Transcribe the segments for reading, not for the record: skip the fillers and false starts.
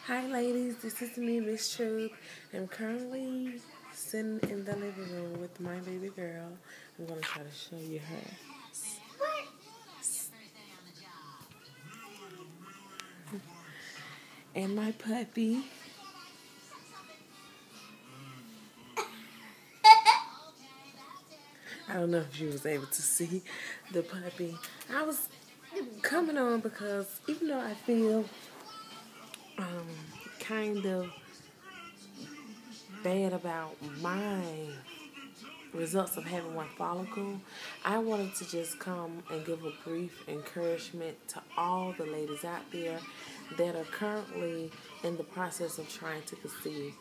Hi ladies, this is me, Miss Truth. I'm currently sitting in the living room with my baby girl. I'm going to try to show you her. And my puppy. I don't know if you was able to see the puppy. I was coming on because even though I feel kind of bad about my results of having one follicle, I wanted to just come and give a brief encouragement to all the ladies out there that are currently in the process of trying to conceive.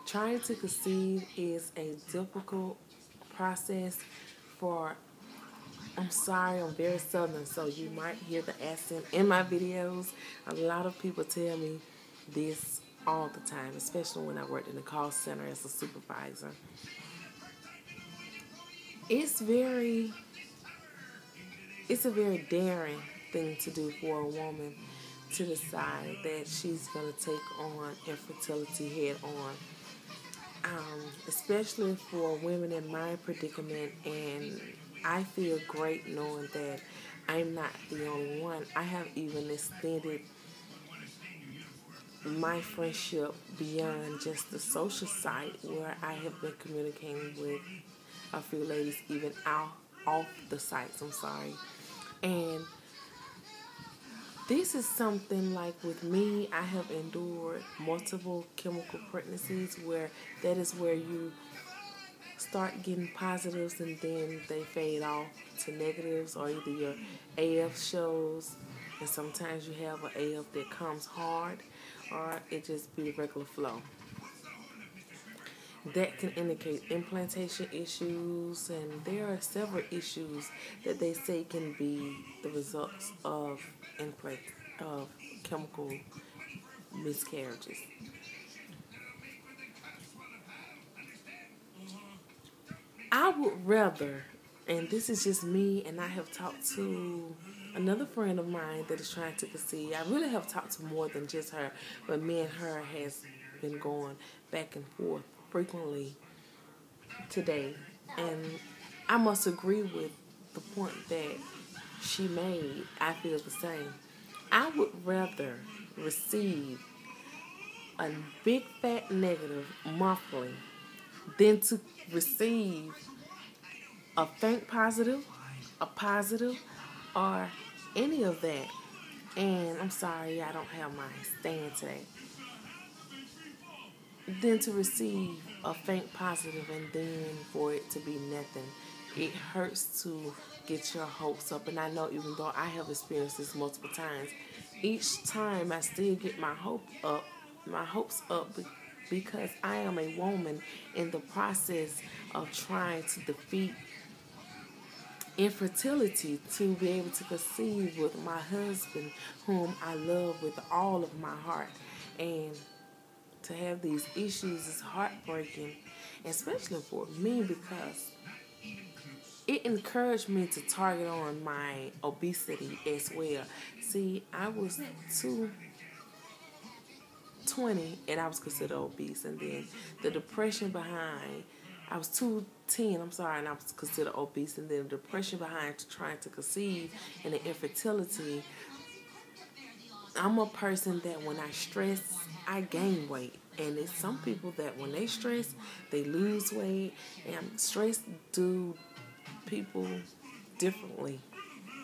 Trying to conceive is a difficult process for, I'm sorry, I'm very southern, so you might hear the accent in my videos. A lot of people tell me this all the time, especially when I worked in the call center as a supervisor. It's very it's a very daring thing to do for a woman to decide that she's going to take on infertility head on. Especially for women in my predicament, and I feel great knowing that I'm not the only one. I have even extended my friendship beyond just the social site where I have been communicating with a few ladies even out off the sites, I'm sorry. And this is something like with me, I have endured multiple chemical pregnancies where that is where you start getting positives and then they fade off to negatives, or either your AF shows and sometimes you have an AF that comes hard, or it just be regular flow. That can indicate implantation issues, and there are several issues that they say can be the results of implant of chemical miscarriages. I would rather, and this is just me, and I have talked to another friend of mine that is trying to conceive. I really have talked to more than just her, but me and her has been going back and forth frequently today. And I must agree with the point that she made. I feel the same. I would rather receive a big fat negative monthly than to receive a faint positive, a positive, or any of that. And I'm sorry, I don't have my stand today. Than to receive a faint positive and then for it to be nothing. It hurts to get your hopes up. And I know, even though I have experienced this multiple times, each time I still get my hopes up because I am a woman in the process of trying to defeat infertility to be able to conceive with my husband, whom I love with all of my heart. And to have these issues is heartbreaking, especially for me, because it encouraged me to target on my obesity as well. See, I was 220 and I was considered obese, and then the depression behind, I was 210, I'm sorry, and I was considered obese, and then the depression behind trying to conceive and the infertility. I'm a person that when I stress, I gain weight. And it's some people that when they stress, they lose weight. And stress do people differently,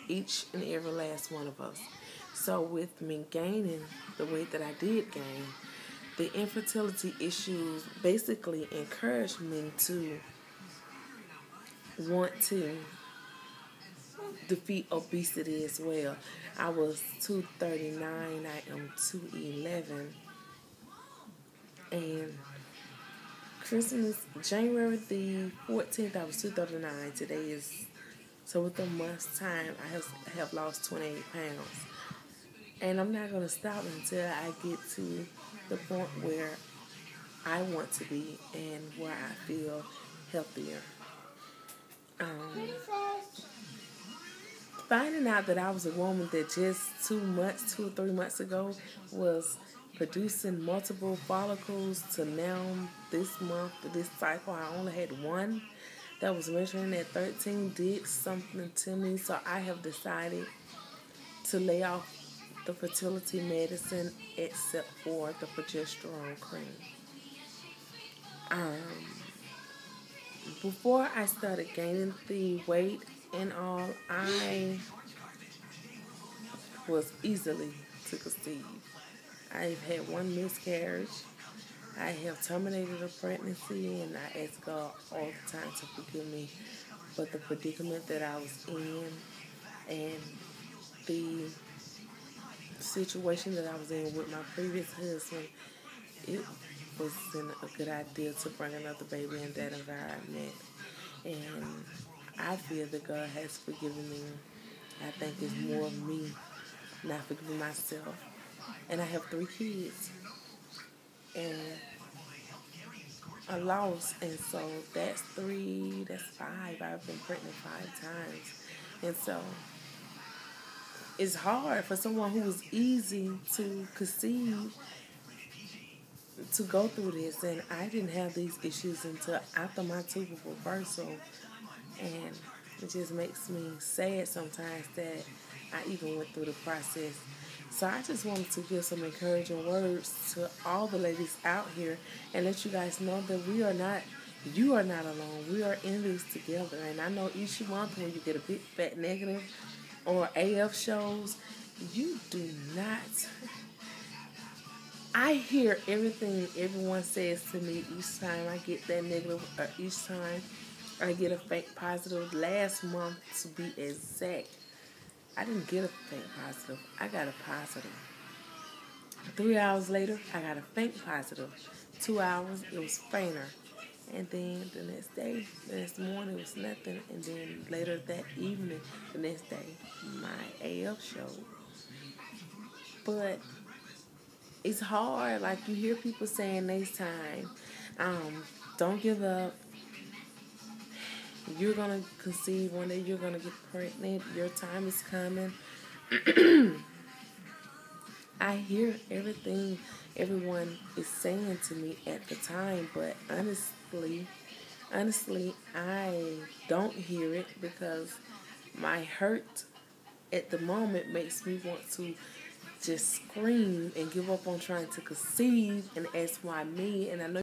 each and every last one of us. So with me gaining the weight that I did gain, the infertility issues basically encouraged me to want to defeat obesity as well. I was 239, I am 211. And Christmas, January the 14th, I was 239. Today is, so with a month's time, I have lost 28 pounds. And I'm not going to stop until I get to the point where I want to be and where I feel healthier. Finding out that I was a woman that just 2 or 3 months ago was producing multiple follicles to now this month, this cycle, I only had one that was measuring at 13, did something to me. So I have decided to lay off the fertility medicine except for the progesterone cream. Before I started gaining the weight and all, I was easily to conceive. I've had one miscarriage. I have terminated a pregnancy, and I ask God all the time to forgive me for the predicament that I was in and the situation that I was in with my previous husband. It wasn't a good idea to bring another baby in that environment, and I feel that God has forgiven me. I think it's more of me not forgiving myself. And I have 3 kids and a loss, and so that's 3, that's 5. I've been pregnant 5 times, and so it's hard for someone who was easy to conceive to go through this, and I didn't have these issues until after my tubal birth. So, and it just makes me sad sometimes that I even went through the process. So I just wanted to give some encouraging words to all the ladies out here and let you guys know that you are not alone. We are in this together. And I know each month when you get a big fat negative or AF shows, you do not. I hear everything everyone says to me each time I get that negative, or each time I get a fake positive. Last month, to be exact, I didn't get a fake positive. I got a positive. 3 hours later, I got a fake positive. 2 hours, it was fainter. And then the next day, the next morning, it was nothing. And then later that evening, the next day, my AF showed. But it's hard. Like, you hear people saying next time, don't give up. You're going to conceive one day. You're going to get pregnant. Your time is coming. I hear everything everyone is saying to me at the time, but honestly, I don't hear it because my hurt at the moment makes me want to just scream and give up on trying to conceive and ask why me. And I know